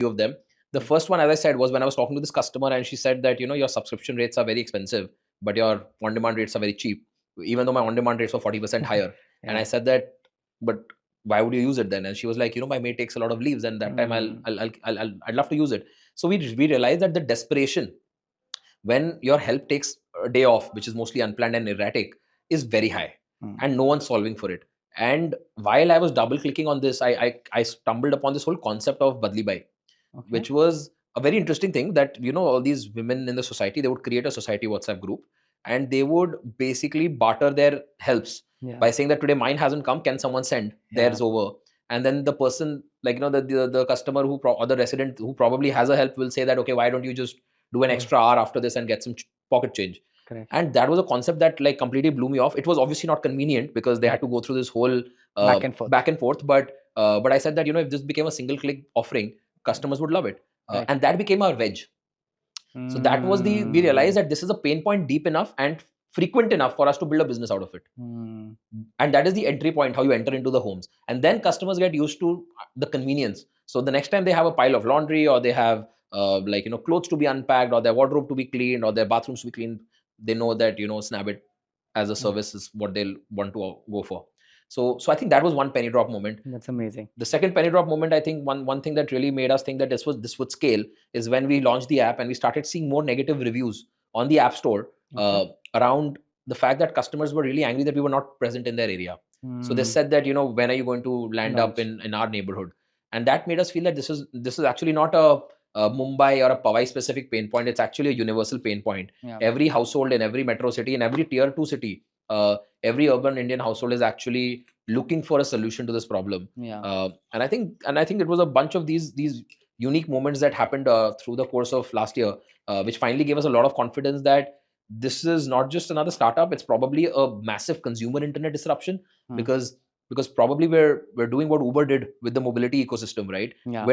few of them. The first one, as I said, was when I was talking to this customer, and she said that, your subscription rates are very expensive, but your on-demand rates are very cheap, even though my on-demand rates were 40% higher. And I Yeah. said that, but why would you use it then? And she was like, my mate takes a lot of leaves, and that time I'd love to use it. So we realized that the desperation when your help takes a day off, which is mostly unplanned and erratic, is very high, Mm. and no one's solving for it. And while I was double clicking on this, I stumbled upon this whole concept of Badli Bai, Okay. which was a very interesting thing, that all these women in the society, they would create a society WhatsApp group, and they would basically barter their helps Yeah. by saying that today mine hasn't come, can someone send Yeah. theirs over? And then the person, like, the customer or the resident who probably has a help will say that, okay, why don't you just do an Yeah. extra hour after this and get some pocket change? Correct. And that was a concept that, like, completely blew me off. It was obviously not convenient because they Yeah. had to go through this whole Back and forth. back and forth, but I said that, if this became a single click offering, customers would love it. Right. And that became our wedge. So that was we realized that this is a pain point deep enough and frequent enough for us to build a business out of it. Mm. And that is the entry point, how you enter into the homes, and then customers get used to the convenience. So the next time they have a pile of laundry, or they have clothes to be unpacked, or their wardrobe to be cleaned, or their bathrooms to be cleaned, they know that, Snabit as a Yeah. service is what they'll want to go for. So I think that was one penny drop moment. That's amazing. The second penny drop moment, I think one thing that really made us think that this would scale, is when we launched the app and we started seeing more negative reviews on the app store, Okay. around the fact that customers were really angry that we were not present in their area. So they Mm. said that, when are you going to land up Launch. in our neighborhood? And that made us feel that this is actually not a Mumbai or a Powai specific pain point. It's actually a universal pain point. Yeah. Every household in every metro city, in every tier 2 city, every urban Indian household is actually looking for a solution to this problem. Yeah. And I think it was a bunch of these unique moments that happened through the course of last year, which finally gave us a lot of confidence that this is not just another startup. It's probably a massive consumer internet disruption, Mm. because probably we're doing what Uber did with the mobility ecosystem, right? Yeah. When